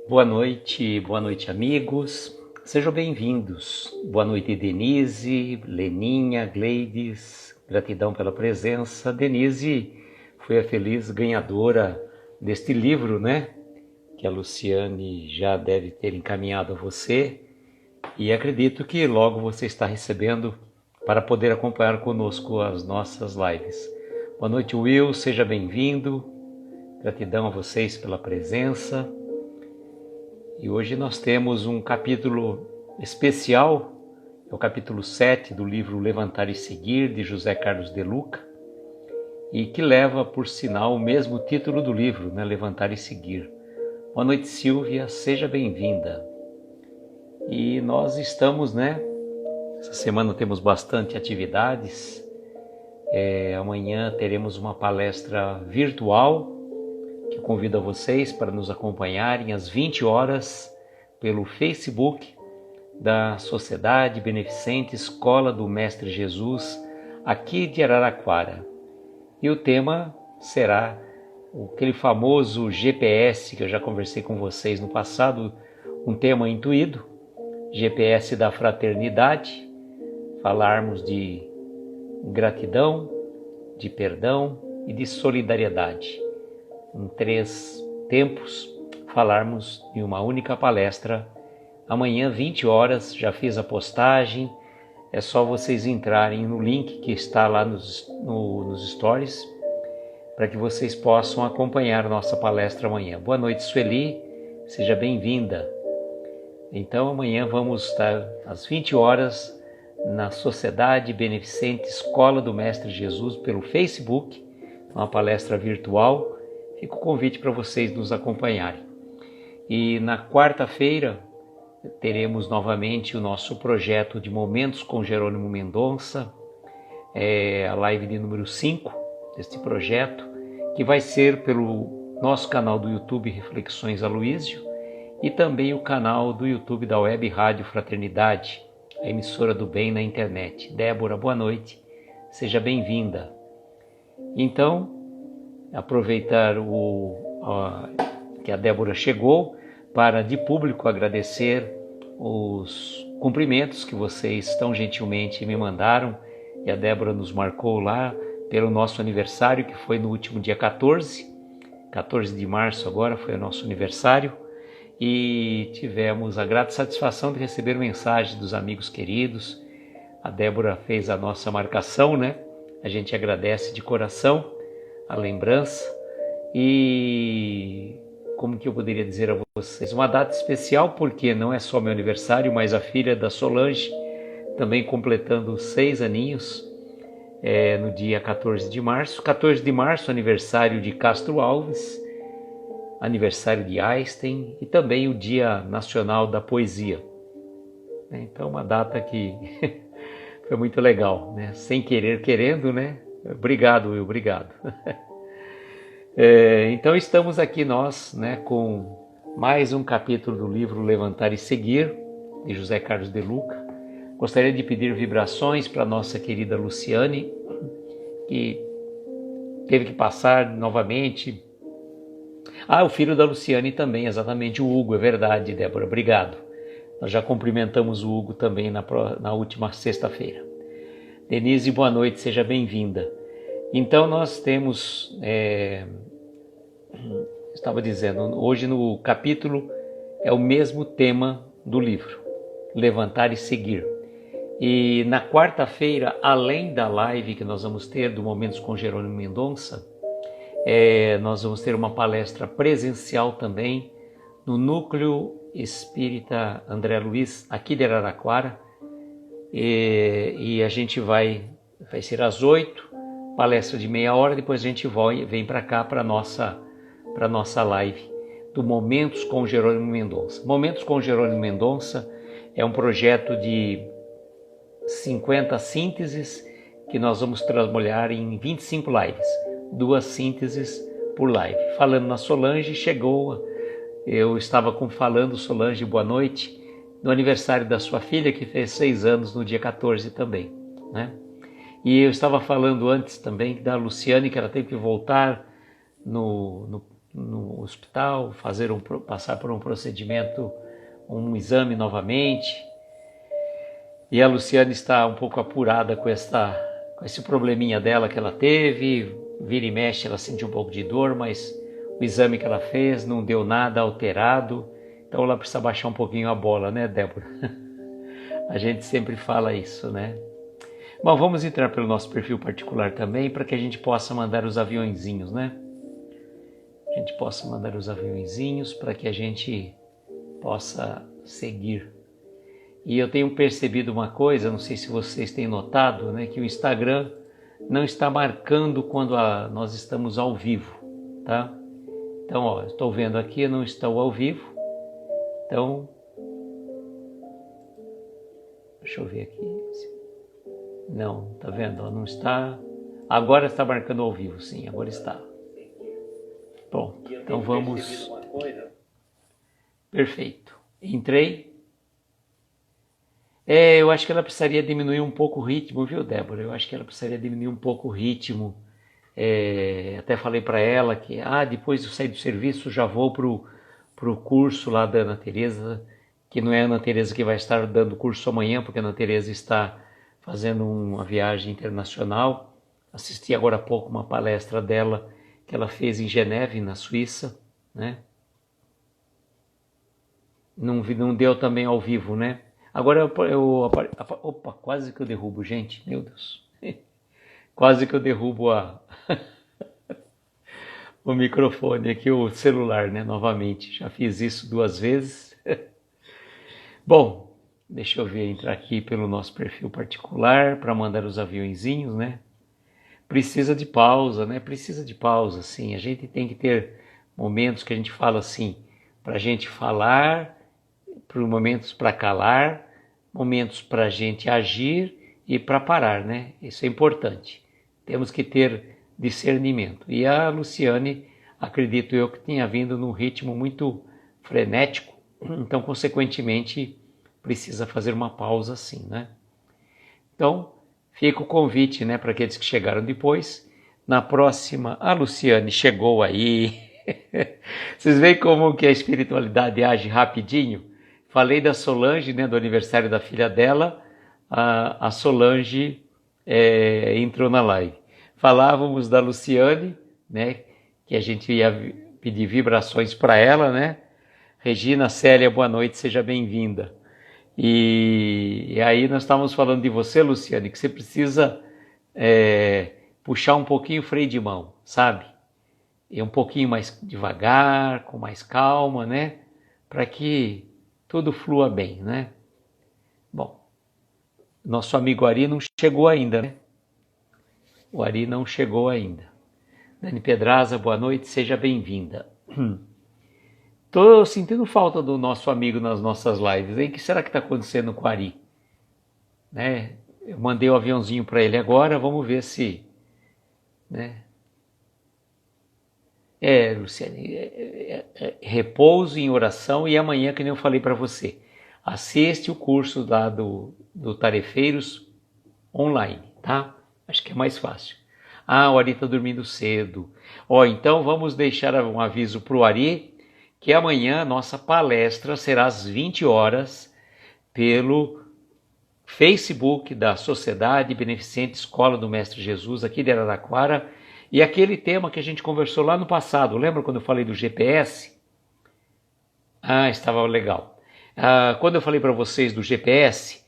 Boa noite amigos, sejam bem-vindos. Boa noite Denise, Leninha, Gleides, gratidão pela presença. Denise foi a feliz ganhadora deste livro, né? Que a Luciane já deve ter encaminhado a você e acredito que logo você está recebendo para poder acompanhar conosco as nossas lives. Boa noite Will, seja bem-vindo, gratidão a vocês pela presença. E hoje nós temos um capítulo especial, é o capítulo 7 do livro Levantar e Seguir, de José Carlos de Luca, e que leva, por sinal, o mesmo título do livro, né? Levantar e Seguir. Boa noite, Silvia, seja bem-vinda. E nós estamos, né? Essa semana temos bastante atividades. Amanhã teremos uma palestra virtual, que convido a vocês para nos acompanharem às 20 horas pelo Facebook da Sociedade Beneficente Escola do Mestre Jesus, aqui de Araraquara. E o tema será aquele famoso GPS que eu já conversei com vocês no passado, um tema intuído, GPS da fraternidade, falarmos de gratidão, de perdão e de solidariedade. Em 3 tempos, falarmos em uma única palestra. Amanhã, 20 horas, já fiz a postagem. É só vocês entrarem no link que está lá nos stories, para que vocês possam acompanhar a nossa palestra amanhã. Boa noite, Sueli, seja bem-vinda. Então, amanhã vamos estar às 20 horas na Sociedade Beneficente Escola do Mestre Jesus pelo Facebook, uma palestra virtual. Fica o convite para vocês nos acompanharem. E na quarta-feira teremos novamente o nosso projeto de Momentos com Jerônimo Mendonça, a live de número 5 deste projeto, que vai ser pelo nosso canal do YouTube Reflexões Aloísio e também o canal do YouTube da Web Rádio Fraternidade, a emissora do bem na internet. Débora, boa noite, seja bem-vinda. Então, aproveitar que a Débora chegou para de público agradecer os cumprimentos que vocês tão gentilmente me mandaram, e a Débora nos marcou lá pelo nosso aniversário, que foi no último dia 14 de março agora foi o nosso aniversário, e tivemos a grata satisfação de receber mensagens dos amigos queridos. A Débora fez a nossa marcação, né? A gente agradece de coração a lembrança. E como que eu poderia dizer a vocês, uma data especial, porque não é só meu aniversário, mas a filha da Solange também completando 6 aninhos, no dia 14 de março. 14 de março, aniversário de Castro Alves, aniversário de Einstein e também o Dia Nacional da Poesia. Então, uma data que foi muito legal, né? Sem querer, querendo, né? Obrigado, Will, obrigado. Então estamos aqui nós, né, com mais um capítulo do livro Levantar e Seguir, de José Carlos de Luca. Gostaria de pedir vibrações para nossa querida Luciane, que teve que passar novamente. O filho da Luciane também, exatamente, o Hugo, é verdade, Débora, obrigado. Nós já cumprimentamos o Hugo também na última sexta-feira. Denise, boa noite, seja bem-vinda. Então nós temos, estava dizendo, hoje no capítulo é o mesmo tema do livro, Levantar e Seguir. E na quarta-feira, além da live que nós vamos ter do Momentos com Jerônimo Mendonça, nós vamos ter uma palestra presencial também no Núcleo Espírita André Luiz, aqui de Araraquara, e a gente vai ser às 8, palestra de meia hora, depois a gente vem para cá para a nossa live do Momentos com Jerônimo Mendonça. Momentos com Jerônimo Mendonça é um projeto de 50 sínteses que nós vamos trabalhar em 25 lives, 2 sínteses por live. Falando na Solange, eu estava falando, Solange, boa noite, no aniversário da sua filha, que fez 6 anos no dia 14 também, né? E eu estava falando antes também da Luciane, que ela teve que voltar no hospital, passar por um procedimento, um exame novamente. E a Luciane está um pouco apurada com esse probleminha dela que ela teve. Vira e mexe, ela sente um pouco de dor, mas o exame que ela fez não deu nada alterado. Então ela precisa baixar um pouquinho a bola, né, Débora? A gente sempre fala isso, né? Bom, vamos entrar pelo nosso perfil particular também, para que a gente possa mandar os aviõezinhos, né? A gente possa mandar os aviõezinhos para que a gente possa seguir. E eu tenho percebido uma coisa, não sei se vocês têm notado, né, que o Instagram não está marcando quando nós estamos ao vivo, tá? Então, ó, estou vendo aqui, eu não estou ao vivo. Então, deixa eu ver aqui. Não, tá vendo? Não está. Agora está marcando ao vivo, sim, agora está. Bom, então vamos. Perfeito. Entrei. Eu acho que ela precisaria diminuir um pouco o ritmo, viu, Débora? Eu acho que ela precisaria diminuir um pouco o ritmo. Até falei para ela que depois de eu sair do serviço já vou pro curso lá da Ana Teresa, que não é a Ana Teresa que vai estar dando curso amanhã, porque a Ana Teresa está fazendo uma viagem internacional. Assisti agora há pouco uma palestra dela que ela fez em Geneve, na Suíça, né? Não deu também ao vivo, né? Agora opa, quase que eu derrubo, gente, meu Deus. Quase que eu derrubo o microfone aqui, o celular, né? Novamente, já fiz isso 2 vezes. Bom, deixa eu ver, entrar aqui pelo nosso perfil particular para mandar os aviõezinhos, né? Precisa de pausa, né? Precisa de pausa, sim. A gente tem que ter momentos que a gente fala assim, para a gente falar, momentos para calar, momentos para a gente agir e para parar, né? Isso é importante. Temos que ter discernimento. E a Luciane, acredito eu, que tinha vindo num ritmo muito frenético, então, consequentemente, precisa fazer uma pausa sim, né? Então, fica o convite, né, para aqueles que chegaram depois. Na próxima, a Luciane chegou aí. Vocês veem como que a espiritualidade age rapidinho? Falei da Solange, né, do aniversário da filha dela. A Solange entrou na live. Falávamos da Luciane, né, que a gente ia pedir vibrações para ela, né? Regina Célia, boa noite, seja bem-vinda. E aí nós estávamos falando de você, Luciane, que você precisa puxar um pouquinho o freio de mão, sabe? E um pouquinho mais devagar, com mais calma, né? Para que tudo flua bem, né? Bom, nosso amigo Ari não chegou ainda, né? O Ari não chegou ainda. Dani Pedraza, boa noite, seja bem-vinda. Estou sentindo falta do nosso amigo nas nossas lives, hein? O que será que está acontecendo com o Ari? Né? Eu mandei o aviãozinho para ele agora, vamos ver se... Né? Luciane, repouso em oração e amanhã, que nem eu falei para você, assiste o curso lá do Tarefeiros online, tá? Acho que é mais fácil. O Ari está dormindo cedo. Então vamos deixar um aviso para o Ari, que amanhã a nossa palestra será às 20 horas pelo Facebook da Sociedade Beneficente Escola do Mestre Jesus, aqui de Araraquara, e aquele tema que a gente conversou lá no passado, lembra quando eu falei do GPS? Estava legal. Quando eu falei para vocês do GPS,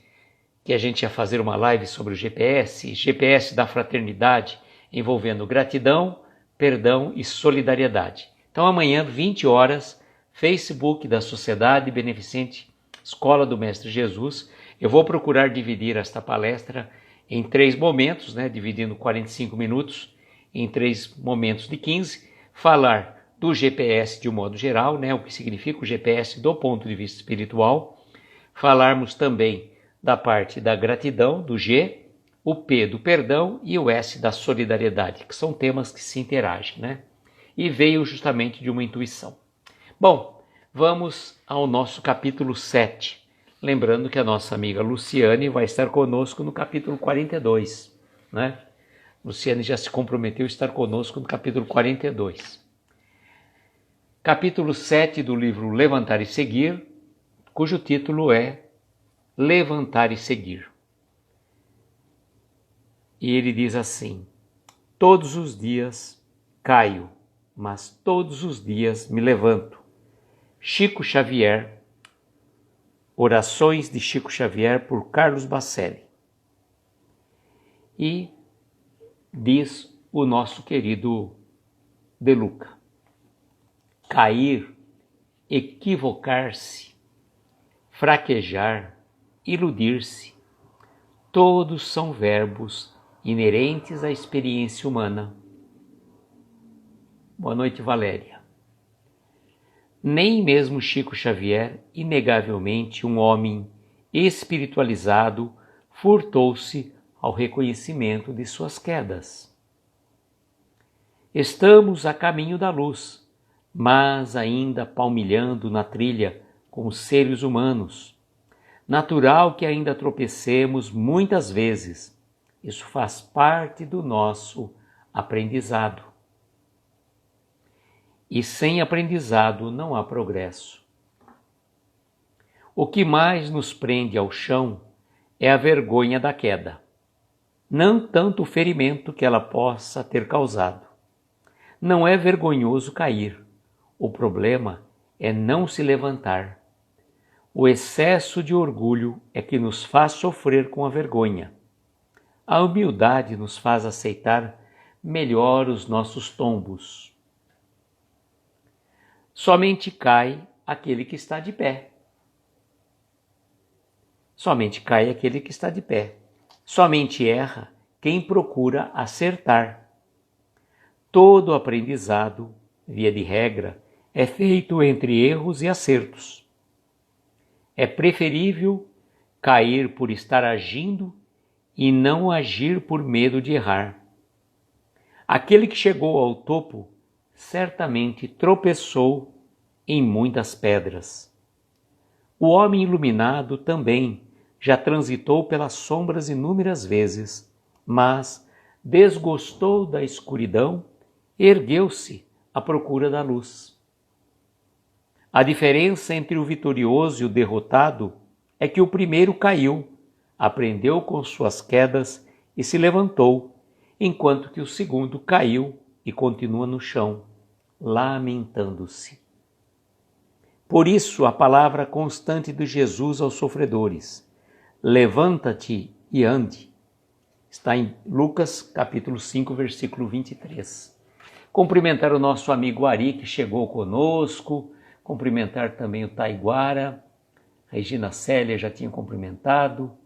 que a gente ia fazer uma live sobre o GPS da fraternidade, envolvendo gratidão, perdão e solidariedade. Então amanhã, 20 horas, Facebook da Sociedade Beneficente Escola do Mestre Jesus. Eu vou procurar dividir esta palestra em 3 momentos, né, dividindo 45 minutos em 3 momentos de 15, falar do GPS de um modo geral, né, o que significa o GPS do ponto de vista espiritual, falarmos também da parte da gratidão, do G, o P do perdão e o S da solidariedade, que são temas que se interagem, né? E veio justamente de uma intuição. Bom, vamos ao nosso capítulo 7. Lembrando que a nossa amiga Luciane vai estar conosco no capítulo 42, né? Luciane já se comprometeu a estar conosco no capítulo 42. capítulo 7 do livro Levantar e Seguir, cujo título é Levantar e Seguir. E ele diz assim: todos os dias caio, mas todos os dias me levanto. Chico Xavier, Orações de Chico Xavier por Carlos Bacelli. E diz o nosso querido De Luca: cair, equivocar-se, fraquejar, iludir-se, todos são verbos inerentes à experiência humana. Boa noite, Valéria. Nem mesmo Chico Xavier, inegavelmente um homem espiritualizado, furtou-se ao reconhecimento de suas quedas. Estamos a caminho da luz, mas ainda palmilhando na trilha como seres humanos. Natural que ainda tropecemos muitas vezes. Isso faz parte do nosso aprendizado. E sem aprendizado não há progresso. O que mais nos prende ao chão é a vergonha da queda, não tanto o ferimento que ela possa ter causado. Não é vergonhoso cair, o problema é não se levantar. O excesso de orgulho é que nos faz sofrer com a vergonha. A humildade nos faz aceitar melhor os nossos tombos. Somente cai aquele que está de pé. Somente cai aquele que está de pé. Somente erra quem procura acertar. Todo aprendizado, via de regra, é feito entre erros e acertos. É preferível cair por estar agindo e não agir por medo de errar. Aquele que chegou ao topo certamente tropeçou em muitas pedras. O homem iluminado também já transitou pelas sombras inúmeras vezes, mas desgostou da escuridão e ergueu-se à procura da luz. A diferença entre o vitorioso e o derrotado é que o primeiro caiu, aprendeu com suas quedas e se levantou, enquanto que o segundo caiu e continua no chão, lamentando-se. Por isso a palavra constante de Jesus aos sofredores: levanta-te e ande, está em Lucas capítulo 5, versículo 23. Cumprimentar o nosso amigo Ari, que chegou conosco, cumprimentar também o Taiguara, a Regina Célia já tinha cumprimentado.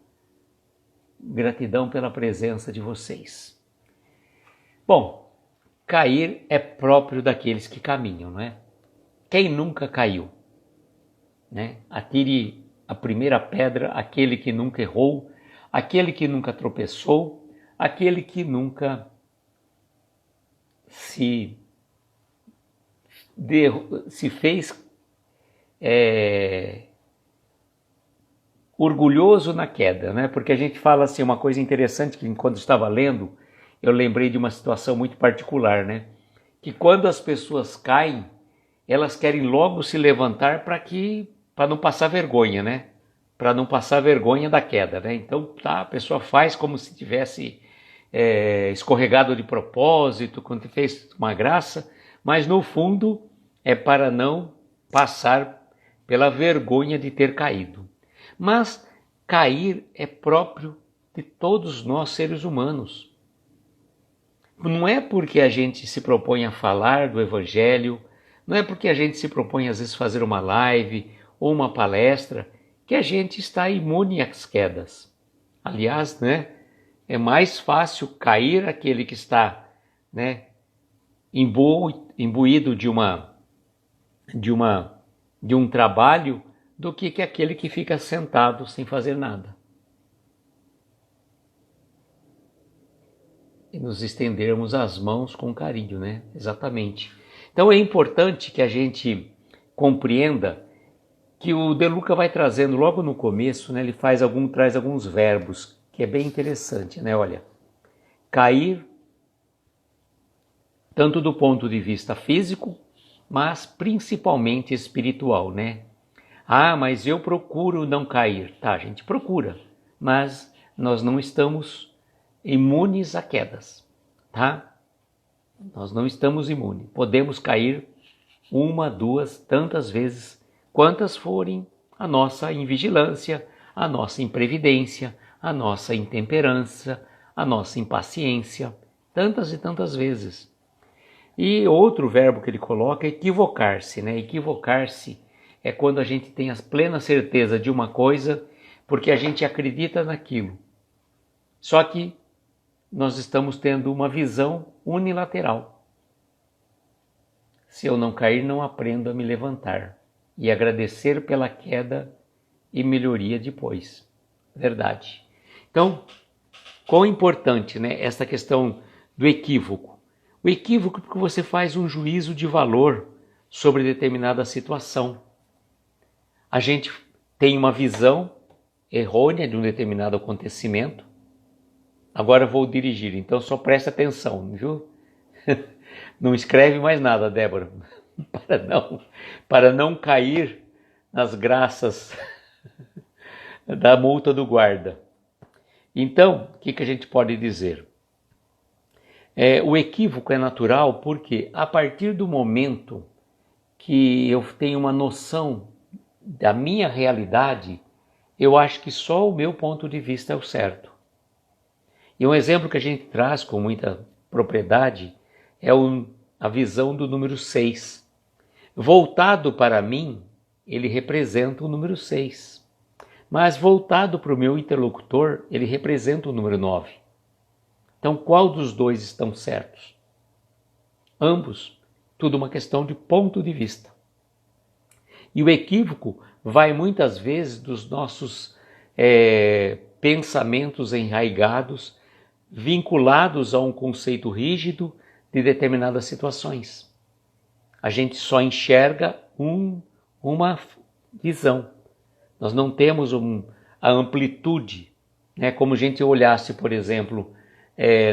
Gratidão pela presença de vocês. Bom, cair é próprio daqueles que caminham, não é? Quem nunca caiu? Né? Atire a primeira pedra aquele que nunca errou, aquele que nunca tropeçou, aquele que nunca se fez orgulhoso na queda, né? Porque a gente fala assim, uma coisa interessante que enquanto estava lendo, eu lembrei de uma situação muito particular, né? Que quando as pessoas caem, elas querem logo se levantar para não passar vergonha, né? Para não passar vergonha da queda, né? Então, a pessoa faz como se tivesse escorregado de propósito, quando fez uma graça, mas no fundo é para não passar pela vergonha de ter caído. Mas cair é próprio de todos nós seres humanos. Não é porque a gente se propõe a falar do Evangelho, não é porque a gente se propõe às vezes fazer uma live ou uma palestra que a gente está imune às quedas. Aliás, né, é mais fácil cair aquele que está, né, imbuído de um trabalho do que aquele que fica sentado sem fazer nada. E nos estendermos as mãos com carinho, né? Exatamente. Então é importante que a gente compreenda que o De Luca vai trazendo logo no começo, né? Ele traz alguns verbos, que é bem interessante, né? Olha, cair, tanto do ponto de vista físico, mas principalmente espiritual, né? Ah, mas eu procuro não cair. Tá, a gente procura, mas nós não estamos imunes a quedas, tá? Nós não estamos imunes. Podemos cair uma, duas, tantas vezes, quantas forem a nossa invigilância, a nossa imprevidência, a nossa intemperança, a nossa impaciência, tantas e tantas vezes. E outro verbo que ele coloca é equivocar-se, né? Equivocar-se é quando a gente tem a plena certeza de uma coisa, porque a gente acredita naquilo. Só que nós estamos tendo uma visão unilateral. Se eu não cair, não aprendo a me levantar e agradecer pela queda e melhoria depois. Verdade. Então, quão importante, né, essa questão do equívoco. O equívoco é porque você faz um juízo de valor sobre determinada situação. A gente tem uma visão errônea de um determinado acontecimento. Agora vou dirigir, então só presta atenção, viu? Não escreve mais nada, Débora, para não cair nas graças da multa do guarda. Então, o que a gente pode dizer? O equívoco é natural porque a partir do momento que eu tenho uma noção da minha realidade, eu acho que só o meu ponto de vista é o certo. E um exemplo que a gente traz com muita propriedade é a visão do número 6. Voltado para mim, ele representa o número 6. Mas voltado para o meu interlocutor, ele representa o número 9. Então, qual dos dois estão certos? Ambos. Tudo uma questão de ponto de vista. E o equívoco vai muitas vezes dos nossos pensamentos enraigados, vinculados a um conceito rígido de determinadas situações. A gente só enxerga uma visão. Nós não temos a amplitude, né? Como a gente olhasse, por exemplo,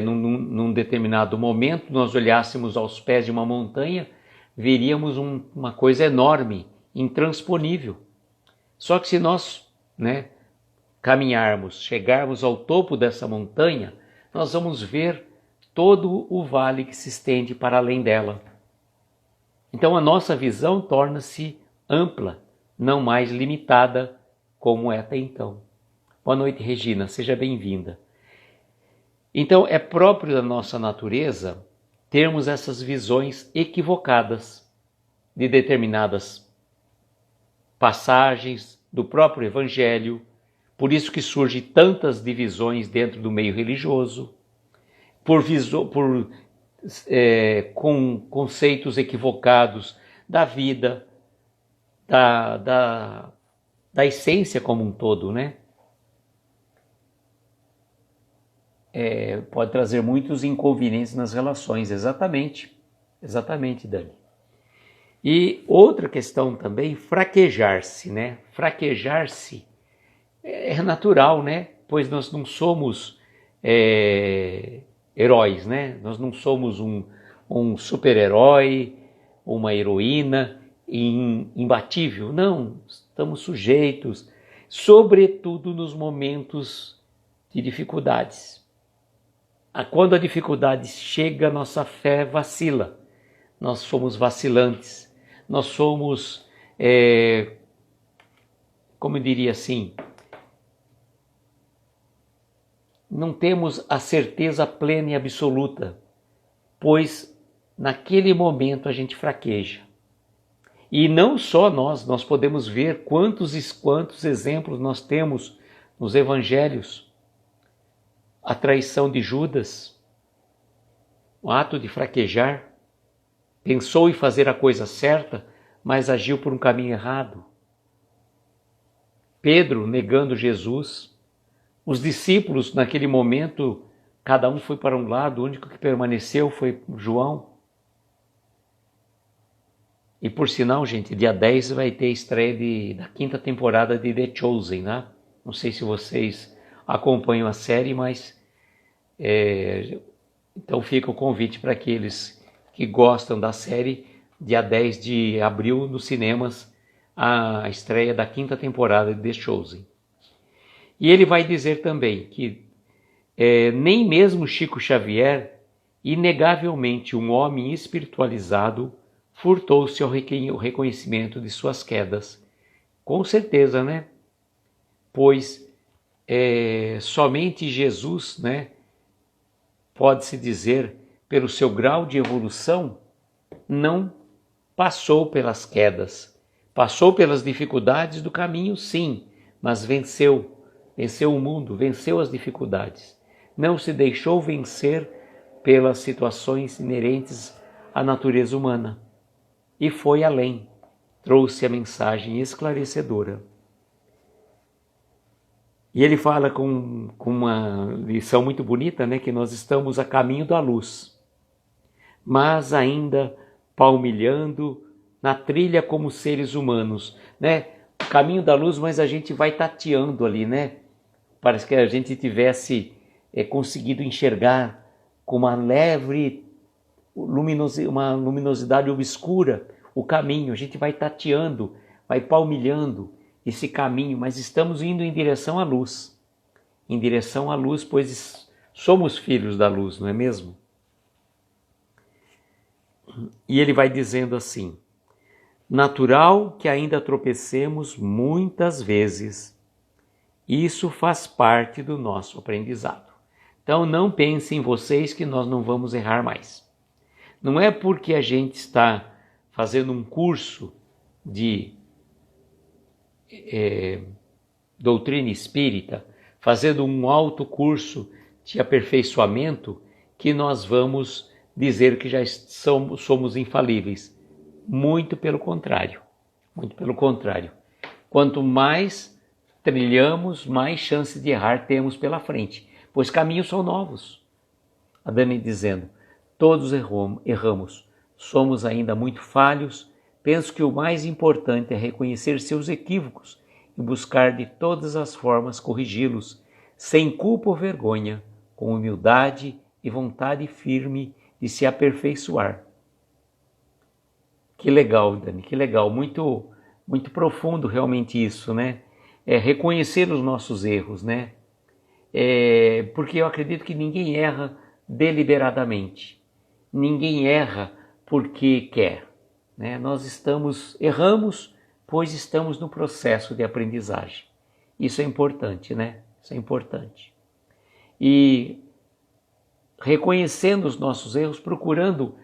num determinado momento, nós olhássemos aos pés de uma montanha, veríamos uma coisa enorme, intransponível. Só que se nós, né, caminharmos, chegarmos ao topo dessa montanha, nós vamos ver todo o vale que se estende para além dela. Então a nossa visão torna-se ampla, não mais limitada como é até então. Boa noite, Regina, seja bem-vinda. Então é próprio da nossa natureza termos essas visões equivocadas de determinadas passagens do próprio Evangelho, por isso que surgem tantas divisões dentro do meio religioso, com conceitos equivocados da vida, da essência como um todo, né? Pode trazer muitos inconvenientes nas relações, exatamente, Dani. E outra questão também, fraquejar-se, né? Fraquejar-se é natural, né? Pois nós não somos heróis, né? Nós não somos um super-herói, uma heroína imbatível, não. Estamos sujeitos, sobretudo nos momentos de dificuldades. Quando a dificuldade chega, nossa fé vacila. Nós somos vacilantes. Nós somos, como eu diria assim, não temos a certeza plena e absoluta, pois naquele momento a gente fraqueja. E não só nós podemos ver quantos exemplos nós temos nos evangelhos. A traição de Judas, o ato de fraquejar, pensou em fazer a coisa certa, mas agiu por um caminho errado. Pedro negando Jesus, os discípulos naquele momento, cada um foi para um lado, o único que permaneceu foi João. E por sinal, gente, dia 10 vai ter a estreia da 5ª temporada de The Chosen, né? Não sei se vocês acompanham a série, mas então fica o convite para aqueles que gostam da série dia 10 de abril, nos cinemas, a estreia da 5ª temporada de The Chosen. E ele vai dizer também que nem mesmo Chico Xavier, inegavelmente um homem espiritualizado, furtou-se ao reconhecimento de suas quedas. Com certeza, né? Pois somente Jesus, né, pode-se dizer, pelo seu grau de evolução, não passou pelas quedas. Passou pelas dificuldades do caminho, sim, mas venceu o mundo, venceu as dificuldades. Não se deixou vencer pelas situações inerentes à natureza humana. E foi além, trouxe a mensagem esclarecedora. E ele fala com uma lição muito bonita, né, que nós estamos a caminho da luz, mas ainda palmilhando na trilha como seres humanos, né? Caminho da luz, mas a gente vai tateando ali, né? Parece que a gente tivesse conseguido enxergar com uma leve uma luminosidade obscura o caminho. A gente vai tateando, vai palmilhando esse caminho, mas estamos indo em direção à luz. Em direção à luz, pois somos filhos da luz, não é mesmo? E ele vai dizendo assim: natural que ainda tropecemos muitas vezes. Isso faz parte do nosso aprendizado. Então não pensem vocês que nós não vamos errar mais. Não é porque a gente está fazendo um curso de doutrina espírita, fazendo um alto curso de aperfeiçoamento, que nós vamos dizer que já somos infalíveis. Muito pelo contrário. Muito pelo contrário. Quanto mais trilhamos, mais chance de errar temos pela frente, pois caminhos são novos. A Dani dizendo: todos erramos, somos ainda muito falhos. Penso que o mais importante é reconhecer seus equívocos e buscar de todas as formas corrigi-los, sem culpa ou vergonha, com humildade e vontade firme de se aperfeiçoar. Que legal, Dani, que legal, muito, muito profundo realmente isso, né? Reconhecer os nossos erros, né? Porque eu acredito que ninguém erra deliberadamente, ninguém erra porque quer, né? Nós erramos, pois estamos no processo de aprendizagem. Isso é importante, né? Isso é importante. E reconhecendo os nossos erros, procurando,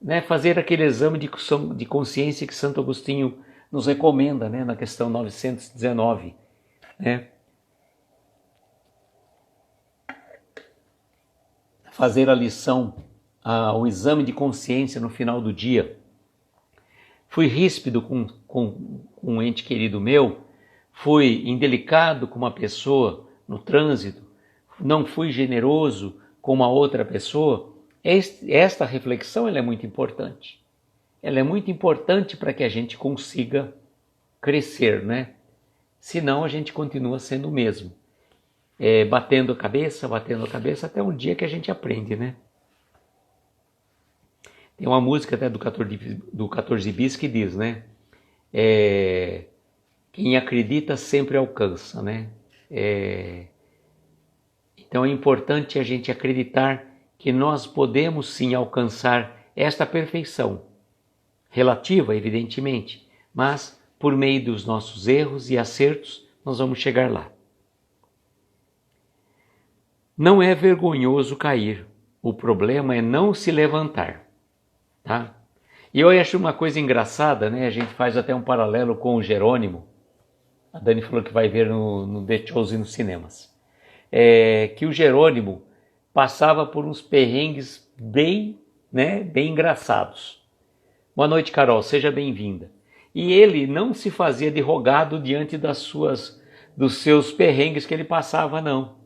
né, fazer aquele exame de consciência que Santo Agostinho nos recomenda, né, na questão 919. Né? Fazer a lição, o exame de consciência no final do dia. Fui ríspido com um ente querido meu, fui indelicado com uma pessoa no trânsito, não fui generoso com uma outra pessoa. Esta reflexão ela é muito importante. Ela é muito importante para que a gente consiga crescer, né? Senão a gente continua sendo o mesmo. Batendo a cabeça até um dia que a gente aprende, né? Tem uma música até do 14 Bis que diz, né? Quem acredita sempre alcança, né? Então é importante a gente acreditar que nós podemos sim alcançar esta perfeição, relativa, evidentemente, mas por meio dos nossos erros e acertos nós vamos chegar lá. Não é vergonhoso cair, o problema é não se levantar, tá? E eu acho uma coisa engraçada, né? A gente faz até um paralelo com o Jerônimo. A Dani falou que vai ver no The Chosen nos cinemas. Que o Jerônimo passava por uns perrengues bem engraçados. Boa noite, Carol, seja bem-vinda. E ele não se fazia de rogado diante dos seus perrengues que ele passava, não.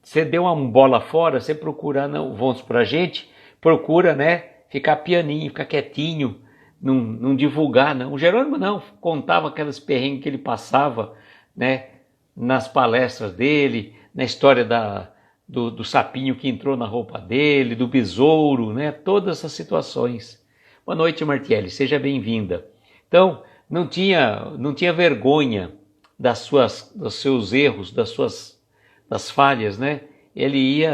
Você deu uma bola fora, você procura, vamos para a gente, procura, né, ficar pianinho, ficar quietinho, não divulgar, não. O Jerônimo não, contava aquelas perrengues que ele passava, né, nas palestras dele, na história do sapinho que entrou na roupa dele, do besouro, né, todas essas situações. Boa noite, Martiele, seja bem-vinda. Então, não tinha vergonha dos seus erros, das falhas, né? Ele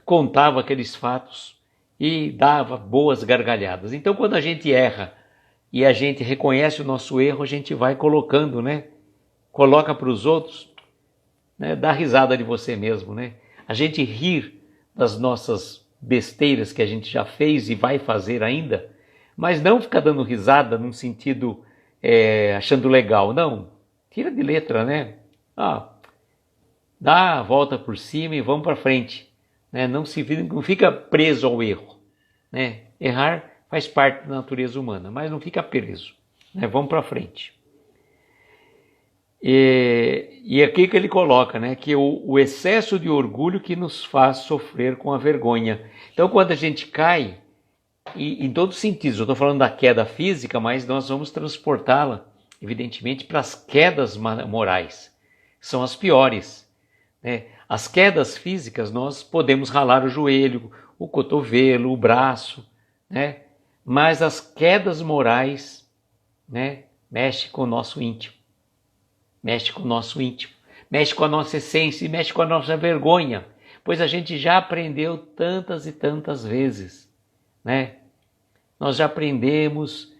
contava aqueles fatos e dava boas gargalhadas. Então, quando a gente erra e a gente reconhece o nosso erro, a gente vai colocando, né? Coloca para os outros, né? Dá risada de você mesmo, né? A gente rir das nossas besteiras que a gente já fez e vai fazer ainda, mas não ficar dando risada num sentido achando legal, não. Tira de letra, né? Dá a volta por cima e vamos para frente, né? Não fica preso ao erro, né? Errar faz parte da natureza humana, mas não fica preso, né? Vamos para frente. E aqui que ele coloca, né, que o excesso de orgulho que nos faz sofrer com a vergonha. Então, quando a gente cai, e em todos os sentidos, eu estou falando da queda física, mas nós vamos transportá-la, evidentemente, para as quedas morais, que são as piores, né? As quedas físicas, nós podemos ralar o joelho, o cotovelo, o braço, né? Mas as quedas morais, né, mexe com o nosso íntimo. Mexe com o nosso íntimo, mexe com a nossa essência e mexe com a nossa vergonha, pois a gente já aprendeu tantas e tantas vezes, né? Nós já aprendemos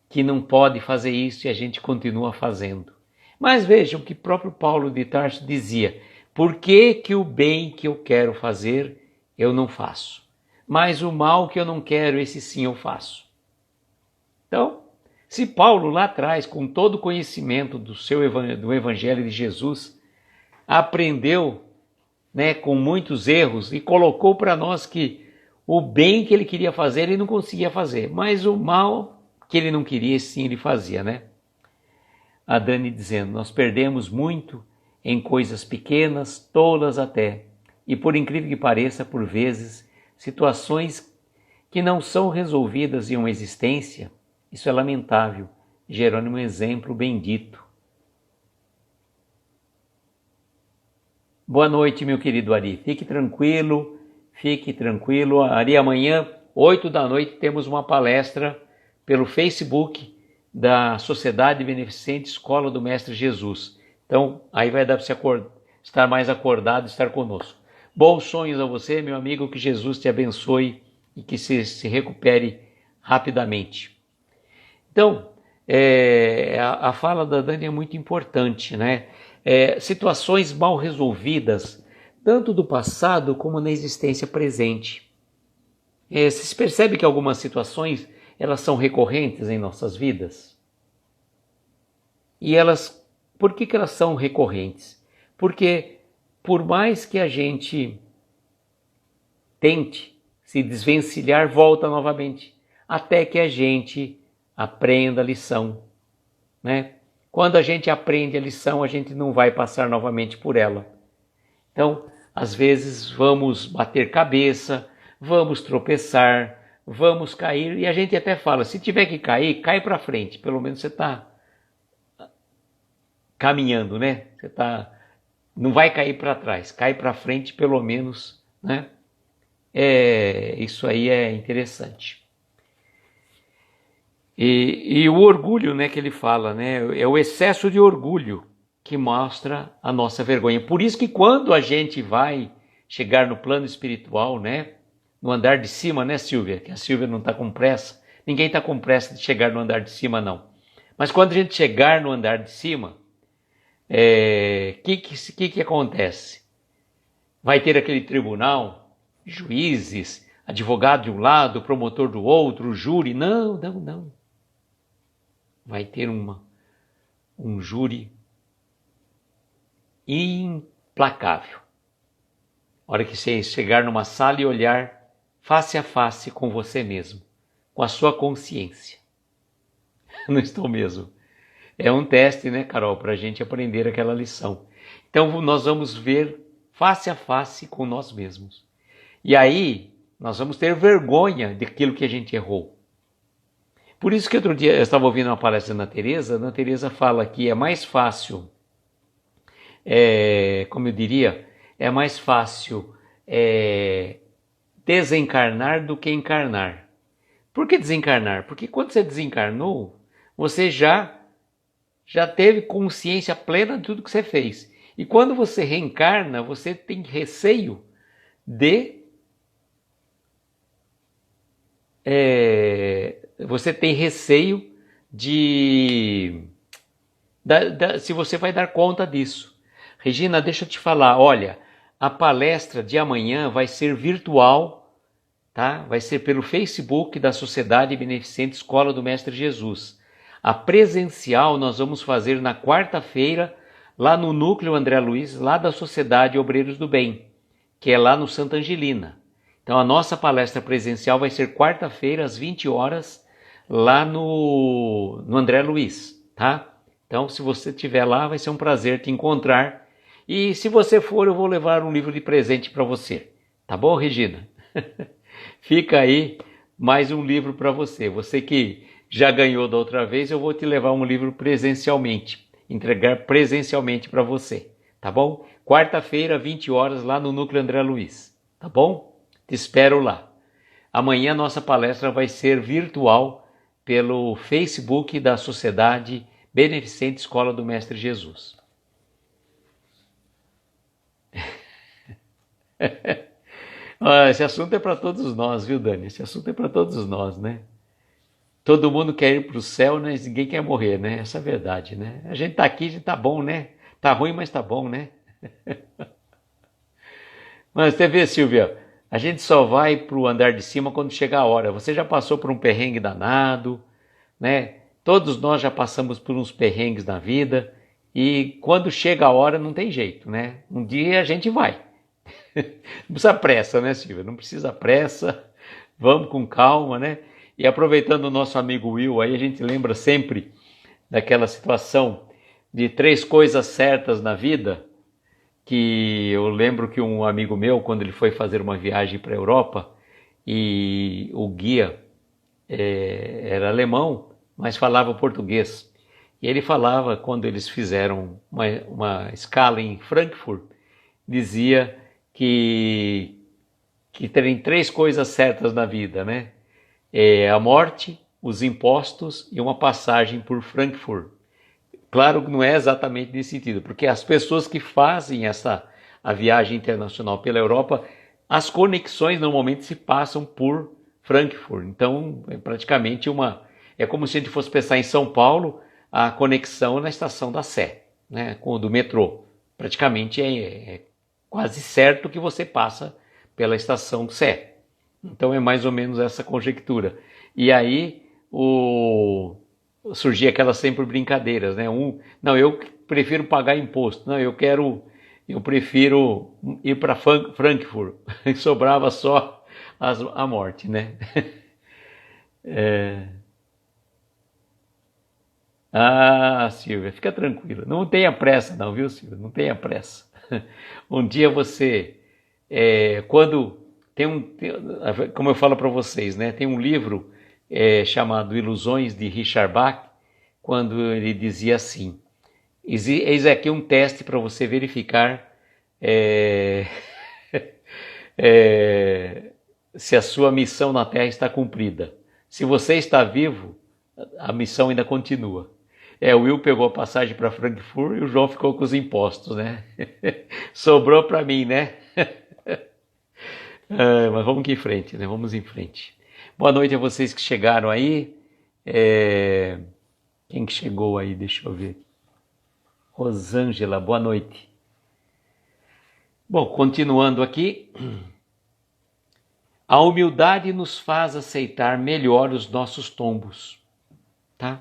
que não pode fazer isso e a gente continua fazendo. Mas vejam que próprio Paulo de Tarso dizia: por que o bem que eu quero fazer eu não faço? Mas o mal que eu não quero, esse sim eu faço. Então, se Paulo lá atrás, com todo o conhecimento do Evangelho de Jesus, aprendeu, né, com muitos erros e colocou para nós que o bem que ele queria fazer ele não conseguia fazer, mas o mal que ele não queria sim ele fazia, né? A Dani dizendo: nós perdemos muito em coisas pequenas, tolas até, e por incrível que pareça, por vezes, situações que não são resolvidas em uma existência. Isso é lamentável. Jerônimo é um exemplo bendito. Boa noite, meu querido Ari. Fique tranquilo, fique tranquilo. Ari, amanhã, 8 da noite, temos uma palestra pelo Facebook da Sociedade Beneficente Escola do Mestre Jesus. Então, aí vai dar para você estar mais acordado e estar conosco. Bons sonhos a você, meu amigo, que Jesus te abençoe e que se recupere rapidamente. Então, a fala da Dani é muito importante, né? Situações mal resolvidas, tanto do passado como na existência presente. Você se percebe que algumas situações elas são recorrentes em nossas vidas? E por que elas são recorrentes? Porque por mais que a gente tente se desvencilhar, volta novamente, até que a gente aprenda a lição, né? Quando a gente aprende a lição, a gente não vai passar novamente por ela. Então, às vezes vamos bater cabeça, vamos tropeçar, vamos cair, e a gente até fala, se tiver que cair, cai para frente, pelo menos você está caminhando, né? Não vai cair para trás, cai para frente pelo menos, né? Isso aí é interessante. E o orgulho, né, que ele fala, né, é o excesso de orgulho que mostra a nossa vergonha. Por isso que quando a gente vai chegar no plano espiritual, né, no andar de cima, né, Silvia? Que a Silvia não está com pressa. Ninguém está com pressa de chegar no andar de cima, não. Mas quando a gente chegar no andar de cima, que acontece? Vai ter aquele tribunal, juízes, advogado de um lado, promotor do outro, júri. Não. Vai ter um júri implacável. A hora que você chegar numa sala e olhar face a face com você mesmo, com a sua consciência. Não estou mesmo. É um teste, né, Carol, para a gente aprender aquela lição. Então nós vamos ver face a face com nós mesmos. E aí nós vamos ter vergonha daquilo que a gente errou. Por isso que outro dia eu estava ouvindo uma palestra da Ana Teresa fala que é mais fácil, como eu diria, é mais fácil desencarnar do que encarnar. Por que desencarnar? Porque quando você desencarnou, você já teve consciência plena de tudo que você fez. E quando você reencarna, você tem receio de você tem receio de se você vai dar conta disso. Regina, deixa eu te falar, olha, a palestra de amanhã vai ser virtual, tá? Vai ser pelo Facebook da Sociedade Beneficente Escola do Mestre Jesus. A presencial nós vamos fazer na quarta-feira, lá no Núcleo André Luiz, lá da Sociedade Obreiros do Bem, que é lá no Santa Angelina. Então a nossa palestra presencial vai ser quarta-feira às 20 horas, lá no André Luiz, tá? Então se você estiver lá, vai ser um prazer te encontrar. E se você for, eu vou levar um livro de presente para você. Tá bom, Regina? Fica aí mais um livro para você. Você que já ganhou da outra vez, eu vou te levar um livro presencialmente, entregar presencialmente para você, tá bom? Quarta-feira, 20 horas, lá no Núcleo André Luiz, tá bom? Te espero lá. Amanhã nossa palestra vai ser virtual pelo Facebook da Sociedade Beneficente Escola do Mestre Jesus. Esse assunto é para todos nós, viu, Dani? Esse assunto é para todos nós, né? Todo mundo quer ir para o céu, né? Ninguém quer morrer, né? Essa é a verdade, né? A gente tá aqui, a gente tá bom, né? Tá ruim, mas tá bom, né? Mas você vê, Silvia, a gente só vai para o andar de cima quando chegar a hora. Você já passou por um perrengue danado, né? Todos nós já passamos por uns perrengues na vida e quando chega a hora não tem jeito, né? Um dia a gente vai. Não precisa pressa, né, Silvia? Não precisa pressa, vamos com calma, né? E aproveitando o nosso amigo Will, aí a gente lembra sempre daquela situação de 3 coisas certas na vida, que eu lembro que um amigo meu, quando ele foi fazer uma viagem para a Europa, e o guia era alemão, mas falava português. E ele falava, quando eles fizeram uma escala em Frankfurt, dizia que tem 3 coisas certas na vida, né? A morte, os impostos e uma passagem por Frankfurt. Claro que não é exatamente nesse sentido, porque as pessoas que fazem a viagem internacional pela Europa, as conexões normalmente se passam por Frankfurt. Então, é praticamente é como se a gente fosse pensar em São Paulo, a conexão na estação da Sé, né, com o do metrô. Praticamente é quase certo que você passa pela estação Sé. Então é mais ou menos essa conjectura. E aí surgia aquelas sempre brincadeiras, né? Não, eu prefiro pagar imposto. Não, eu prefiro ir para Frankfurt. Sobrava só a morte, né? Ah, Silvia, fica tranquila. Não tenha pressa não, viu, Silvia? Não tenha pressa. Um dia você, quando como eu falo para vocês, né? Tem um livro chamado Ilusões, de Richard Bach, quando ele dizia assim: eis aqui um teste para você verificar se a sua missão na Terra está cumprida. Se você está vivo, a missão ainda continua. O Will pegou a passagem para Frankfurt e o João ficou com os impostos, né? Sobrou para mim, né? Mas vamos em frente, né? Vamos em frente. Boa noite a vocês que chegaram aí. Quem que chegou aí? Deixa eu ver. Rosângela, boa noite. Bom, continuando aqui. A humildade nos faz aceitar melhor os nossos tombos, tá?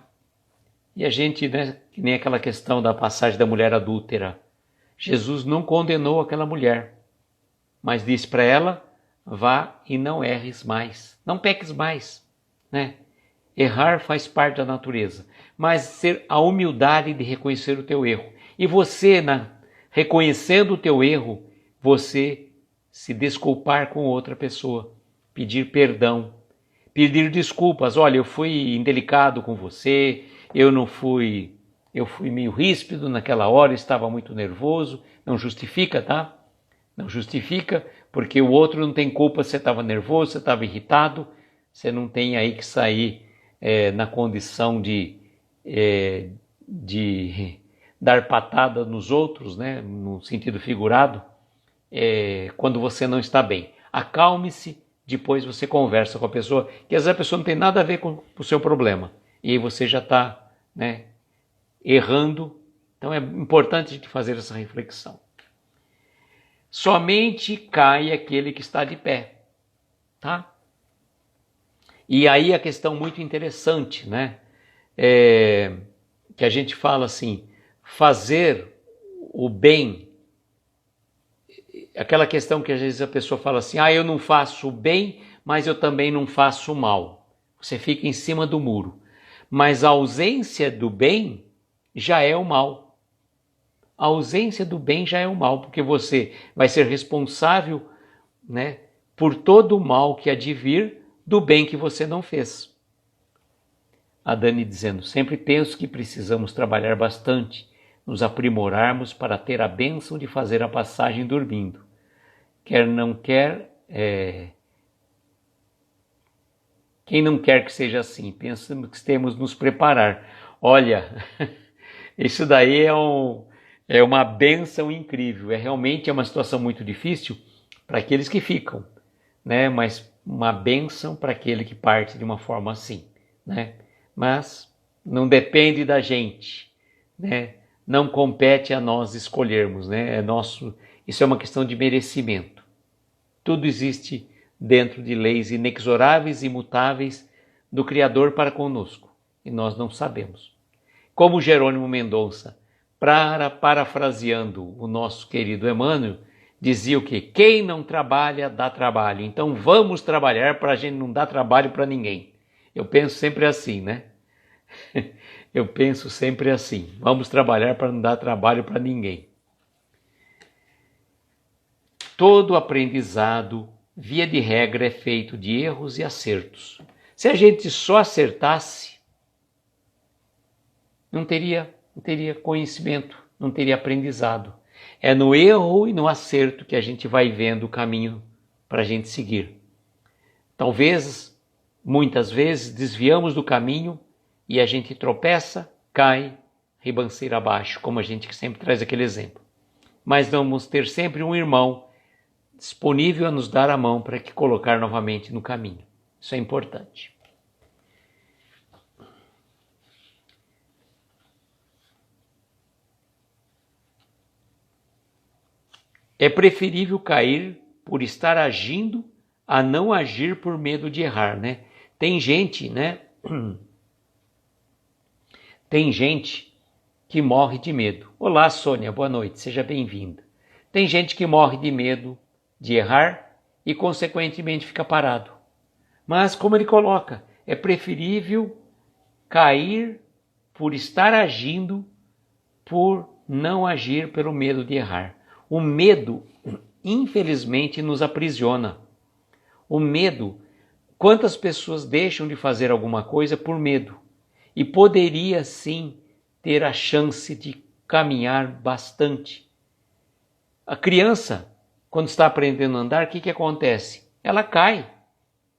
E a gente, né, que nem aquela questão da passagem da mulher adúltera. Jesus não condenou aquela mulher, mas disse para ela: vá e não erres mais, não peques mais, né? Errar faz parte da natureza, mas ter a humildade de reconhecer o teu erro. E você, reconhecendo o teu erro, você se desculpar com outra pessoa, pedir perdão, pedir desculpas. Olha, eu fui indelicado com você, eu fui meio ríspido naquela hora, estava muito nervoso. Não justifica, tá? Não justifica, porque o outro não tem culpa se você estava nervoso, se você estava irritado. Você não tem aí que sair na condição de dar patada nos outros, né, no sentido figurado, quando você não está bem. Acalme-se, depois você conversa com a pessoa, que às vezes a pessoa não tem nada a ver com o seu problema, e aí você já está, né, errando. Então é importante a gente fazer essa reflexão. Somente cai aquele que está de pé, tá? E aí a questão muito interessante, né? Que a gente fala assim, fazer o bem, aquela questão que às vezes a pessoa fala assim, eu não faço o bem, mas eu também não faço o mal. Você fica em cima do muro. Mas a ausência do bem já é o mal. A ausência do bem já é o mal, porque você vai ser responsável, né, por todo o mal que advir do bem que você não fez. A Dani dizendo, sempre penso que precisamos trabalhar bastante, nos aprimorarmos para ter a bênção de fazer a passagem dormindo. Quem não quer que seja assim, pensamos que temos nos preparar. Olha, isso daí é uma bênção incrível, realmente é uma situação muito difícil para aqueles que ficam, né? Mas uma bênção para aquele que parte de uma forma assim, né? Mas não depende da gente, né? Não compete a nós escolhermos, né? Isso é uma questão de merecimento. Tudo existe dentro de leis inexoráveis e imutáveis do Criador para conosco, e nós não sabemos. Como Jerônimo Mendonça, parafraseando o nosso querido Emmanuel, dizia o quê? Quem não trabalha, dá trabalho. Então vamos trabalhar para a gente não dar trabalho para ninguém. Eu penso sempre assim, né? Eu penso sempre assim. Vamos trabalhar para não dar trabalho para ninguém. Todo aprendizado, via de regra, é feito de erros e acertos. Se a gente só acertasse, não teria conhecimento, não teria aprendizado. É no erro e no acerto que a gente vai vendo o caminho para a gente seguir. Talvez, muitas vezes, desviamos do caminho e a gente tropeça, cai, ribanceira abaixo, como a gente sempre traz aquele exemplo. Mas vamos ter sempre um irmão disponível a nos dar a mão para que colocar novamente no caminho. Isso é importante. É preferível cair por estar agindo a não agir por medo de errar, né? Tem gente, né? Tem gente que morre de medo. Olá, Sônia, boa noite, seja bem-vinda. Tem gente que morre de medo de errar e, consequentemente, fica parado. Mas, como ele coloca, é preferível cair por estar agindo por não agir pelo medo de errar. O medo, infelizmente, nos aprisiona. O medo, quantas pessoas deixam de fazer alguma coisa por medo? E poderia, sim, ter a chance de caminhar bastante. A criança, quando está aprendendo a andar, o que acontece? Ela cai.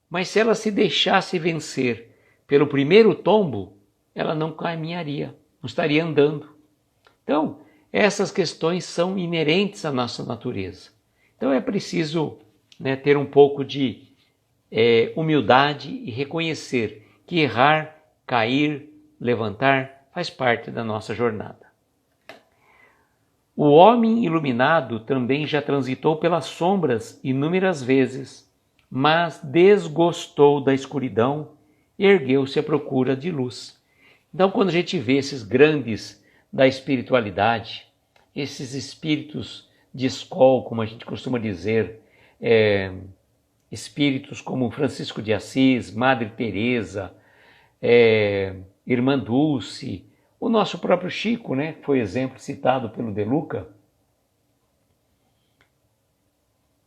Mas se ela se deixasse vencer pelo primeiro tombo, ela não caminharia, não estaria andando. Então, essas questões são inerentes à nossa natureza. Então é preciso, né, ter um pouco de humildade e reconhecer que errar, cair, levantar faz parte da nossa jornada. O homem iluminado também já transitou pelas sombras inúmeras vezes, mas desgostou da escuridão e ergueu-se à procura de luz. Então, quando a gente vê esses grandes da espiritualidade, esses espíritos de escola, como a gente costuma dizer, espíritos como Francisco de Assis, Madre Teresa, Irmã Dulce, o nosso próprio Chico, né, que foi exemplo citado pelo De Luca,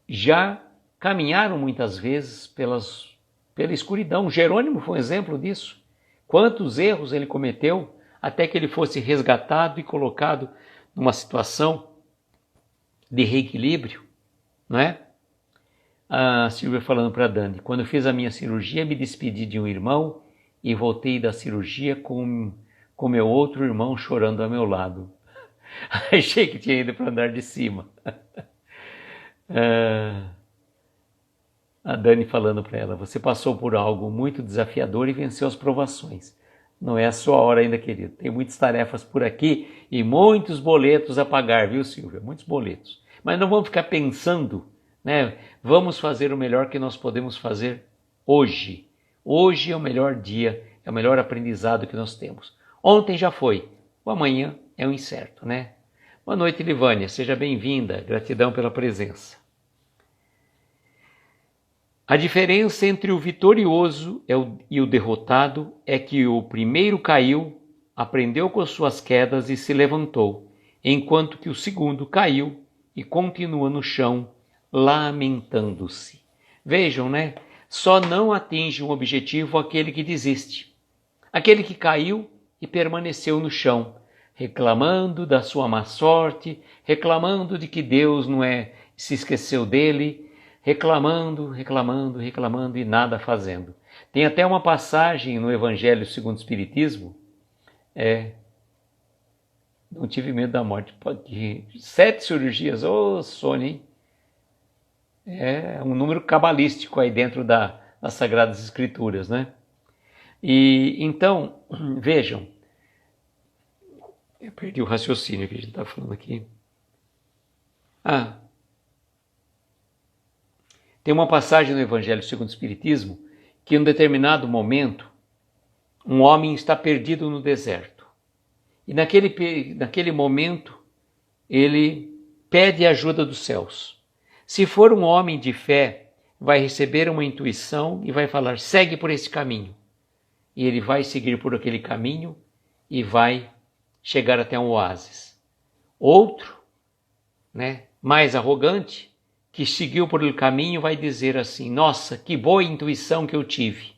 já caminharam muitas vezes pela escuridão. Jerônimo foi um exemplo disso. Quantos erros ele cometeu até que ele fosse resgatado e colocado numa situação de reequilíbrio, não é? A Silvia falando para a Dani: quando eu fiz a minha cirurgia, me despedi de um irmão e voltei da cirurgia com meu outro irmão chorando ao meu lado. Achei que tinha ido para o andar de cima. A Dani falando para ela: você passou por algo muito desafiador e venceu as provações. Não é a sua hora ainda, querido. Tem muitas tarefas por aqui e muitos boletos a pagar, viu, Silvia? Muitos boletos. Mas não vamos ficar pensando, né? Vamos fazer o melhor que nós podemos fazer hoje. Hoje é o melhor dia, é o melhor aprendizado que nós temos. Ontem já foi, o amanhã é o incerto, né? Boa noite, Livânia. Seja bem-vinda. Gratidão pela presença. A diferença entre o vitorioso e o derrotado é que o primeiro caiu, aprendeu com as suas quedas e se levantou, enquanto que o segundo caiu e continua no chão, lamentando-se. Vejam, né? Só não atinge um objetivo aquele que desiste. Aquele que caiu e permaneceu no chão, reclamando da sua má sorte, reclamando de que Deus se esqueceu dele, reclamando e nada fazendo. Tem até uma passagem no Evangelho segundo o Espiritismo, não tive medo da morte, 7 cirurgias, Sônia, hein? É um número cabalístico aí dentro das Sagradas Escrituras, né? E então, vejam, eu perdi o raciocínio que a gente está falando aqui. Tem uma passagem no Evangelho segundo o Espiritismo que em um determinado momento um homem está perdido no deserto. E naquele momento ele pede a ajuda dos céus. Se for um homem de fé, vai receber uma intuição e vai falar: segue por esse caminho. E ele vai seguir por aquele caminho e vai chegar até um oásis. Outro, mais arrogante, que seguiu por aquele caminho, vai dizer assim: nossa, que boa intuição que eu tive.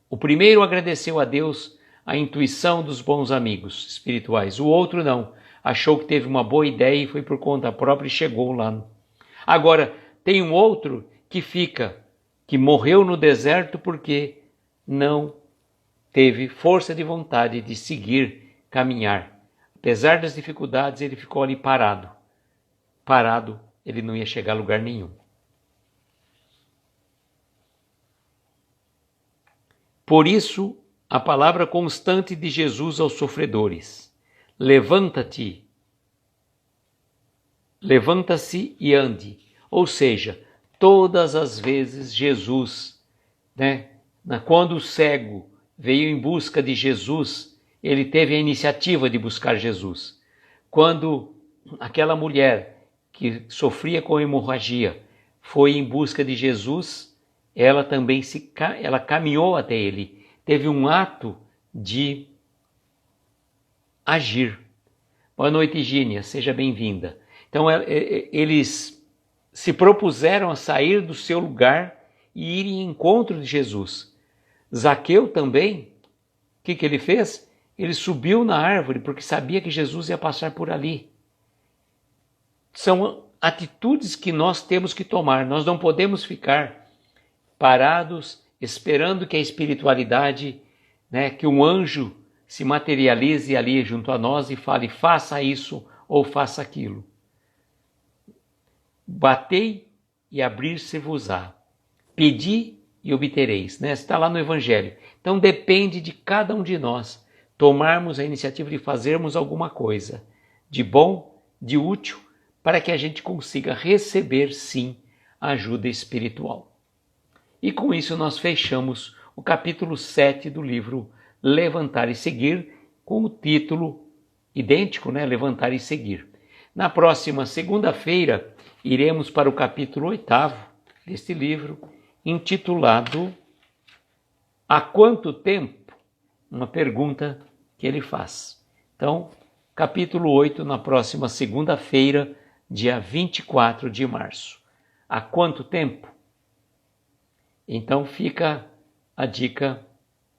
O primeiro agradeceu a Deus a intuição dos bons amigos espirituais. O outro não, achou que teve uma boa ideia e foi por conta própria e chegou lá. Agora, tem um outro que morreu no deserto porque não teve força de vontade de seguir, caminhar. Apesar das dificuldades, ele ficou ali parado. Ele não ia chegar a lugar nenhum. Por isso, a palavra constante de Jesus aos sofredores: levanta-se e ande. Ou seja, todas as vezes Jesus, quando o cego veio em busca de Jesus, ele teve a iniciativa de buscar Jesus. Quando aquela mulher que sofria com hemorragia foi em busca de Jesus, ela também ela caminhou até ele, teve um ato de agir. Boa noite, Gínia, seja bem-vinda. Então eles se propuseram a sair do seu lugar e ir em encontro de Jesus. Zaqueu também, o que ele fez? Ele subiu na árvore porque sabia que Jesus ia passar por ali. São atitudes que nós temos que tomar. Nós não podemos ficar parados esperando que a espiritualidade, que um anjo se materialize ali junto a nós e fale: faça isso ou faça aquilo. Batei e abrir-se-vos-á. Pedi e obtereis. Está lá no Evangelho. Então depende de cada um de nós tomarmos a iniciativa de fazermos alguma coisa de bom, de útil, para que a gente consiga receber, sim, a ajuda espiritual. E com isso nós fechamos o capítulo 7 do livro Levantar e Seguir, com o título idêntico, Levantar e Seguir. Na próxima segunda-feira, iremos para o capítulo 8º deste livro, intitulado Há quanto tempo? Uma pergunta que ele faz. Então, capítulo 8, na próxima segunda-feira, dia 24 de março. Há quanto tempo? Então fica a dica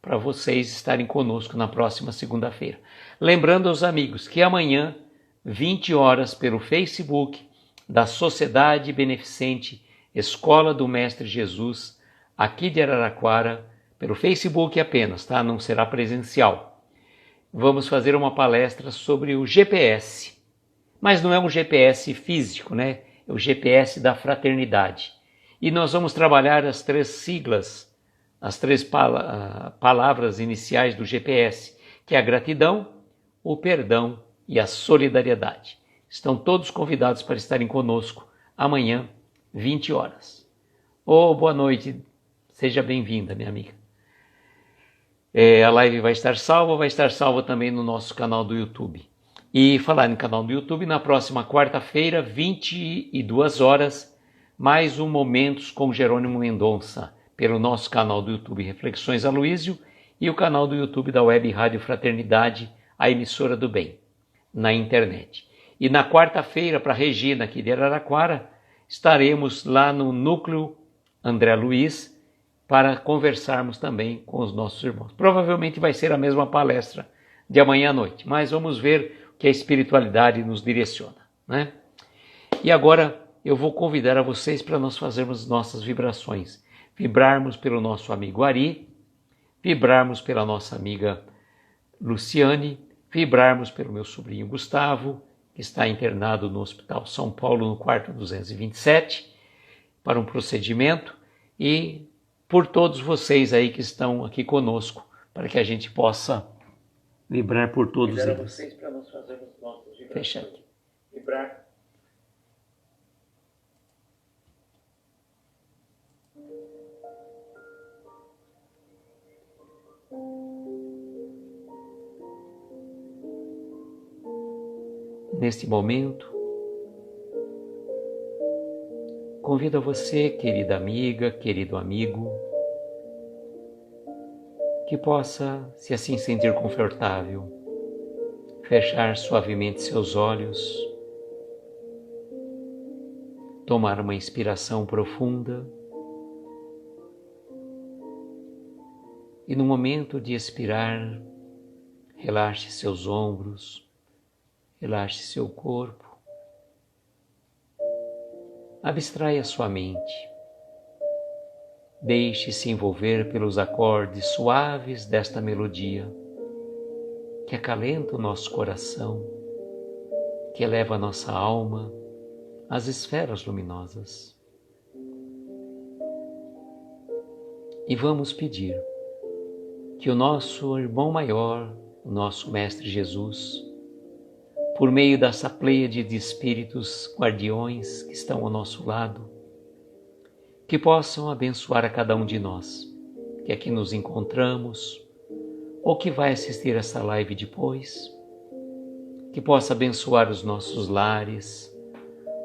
para vocês estarem conosco na próxima segunda-feira. Lembrando aos amigos que amanhã, 20 horas, pelo Facebook da Sociedade Beneficente Escola do Mestre Jesus, aqui de Araraquara, pelo Facebook apenas, tá? Não será presencial. Vamos fazer uma palestra sobre o GPS, mas não é um GPS físico, né? É o GPS da fraternidade. E nós vamos trabalhar as 3 siglas, as 3 palavras iniciais do GPS, que é a gratidão, o perdão e a solidariedade. Estão todos convidados para estarem conosco amanhã, 20 horas. Boa noite, seja bem-vinda, minha amiga. A live vai estar salva também no nosso canal do YouTube. E falar em canal do YouTube, na próxima quarta-feira, 22 horas, mais um Momentos com Jerônimo Mendonça, pelo nosso canal do YouTube Reflexões Aloísio e o canal do YouTube da Web Rádio Fraternidade, a emissora do bem, na internet. E na quarta-feira, para Regina, aqui de Araraquara, estaremos lá no Núcleo André Luiz para conversarmos também com os nossos irmãos. Provavelmente vai ser a mesma palestra de amanhã à noite, mas vamos ver o que a espiritualidade nos direciona, né? E agora eu vou convidar a vocês para nós fazermos nossas vibrações. Vibrarmos pelo nosso amigo Ari, vibrarmos pela nossa amiga Luciane, vibrarmos pelo meu sobrinho Gustavo, que está internado no Hospital São Paulo, no quarto 227, para um procedimento, e por todos vocês aí que estão aqui conosco, para que a gente possa vibrar por todos eles. Vocês para nós fazermos nossas vibrações. Fecha aqui. Vibrar. Neste momento, convido a você, querida amiga, querido amigo, que possa, se assim sentir confortável, fechar suavemente seus olhos, tomar uma inspiração profunda e no momento de expirar, relaxe seus ombros, relaxe seu corpo, abstraia sua mente, deixe-se envolver pelos acordes suaves desta melodia, que acalenta o nosso coração, que eleva a nossa alma às esferas luminosas. E vamos pedir que o nosso irmão maior, o nosso Mestre Jesus, por meio dessa pleiade de espíritos guardiões que estão ao nosso lado, que possam abençoar a cada um de nós, que aqui nos encontramos, ou que vai assistir essa live depois, que possa abençoar os nossos lares,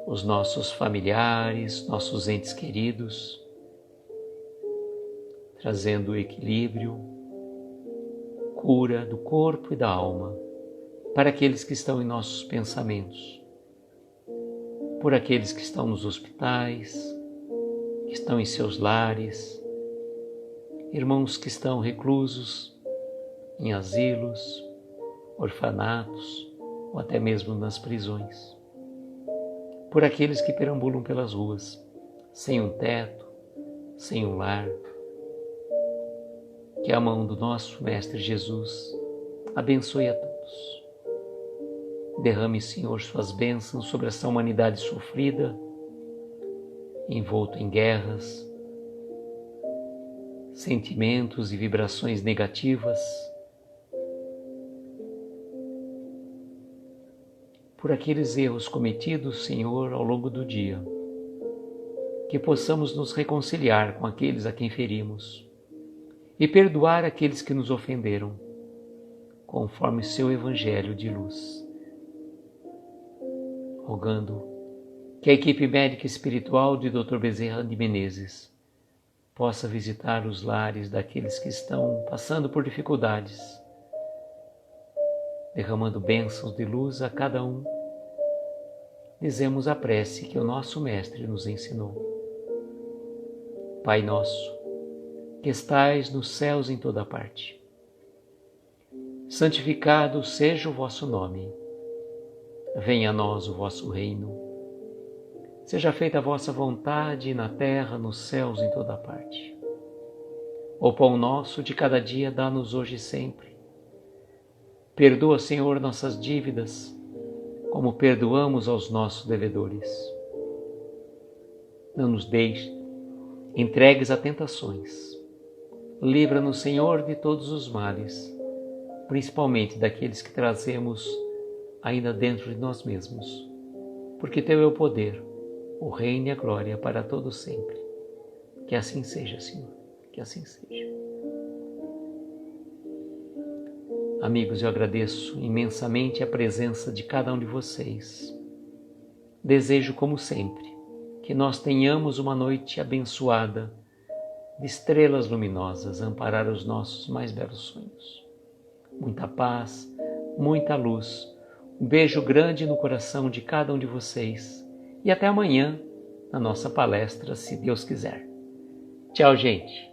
os nossos familiares, nossos entes queridos, trazendo equilíbrio, cura do corpo e da alma, para aqueles que estão em nossos pensamentos, por aqueles que estão nos hospitais, que estão em seus lares, irmãos que estão reclusos em asilos, orfanatos ou até mesmo nas prisões, por aqueles que perambulam pelas ruas, sem um teto, sem um lar. Que a mão do nosso Mestre Jesus abençoe a todos. Derrame, Senhor, suas bênçãos sobre essa humanidade sofrida, envolta em guerras, sentimentos e vibrações negativas, por aqueles erros cometidos, Senhor, ao longo do dia, que possamos nos reconciliar com aqueles a quem ferimos e perdoar aqueles que nos ofenderam, conforme seu Evangelho de luz. Rogando que a equipe médica espiritual de Dr. Bezerra de Menezes possa visitar os lares daqueles que estão passando por dificuldades, derramando bênçãos de luz a cada um. Dizemos a prece que o nosso Mestre nos ensinou. Pai nosso, que estais nos céus em toda parte, santificado seja o vosso nome. Venha a nós o vosso reino. Seja feita a vossa vontade na terra, nos céus, em toda parte. O pão nosso de cada dia dá-nos hoje e sempre. Perdoa, Senhor, nossas dívidas, como perdoamos aos nossos devedores. Não nos deixe entregues a tentações. Livra-nos, Senhor, de todos os males, principalmente daqueles que trazemos ainda dentro de nós mesmos, porque Teu é o poder, o reino e a glória para todos sempre. Que assim seja, Senhor, que assim seja. Amigos, eu agradeço imensamente a presença de cada um de vocês. Desejo, como sempre, que nós tenhamos uma noite abençoada, de estrelas luminosas, a amparar os nossos mais belos sonhos. Muita paz, muita luz, um beijo grande no coração de cada um de vocês e até amanhã na nossa palestra, se Deus quiser. Tchau, gente!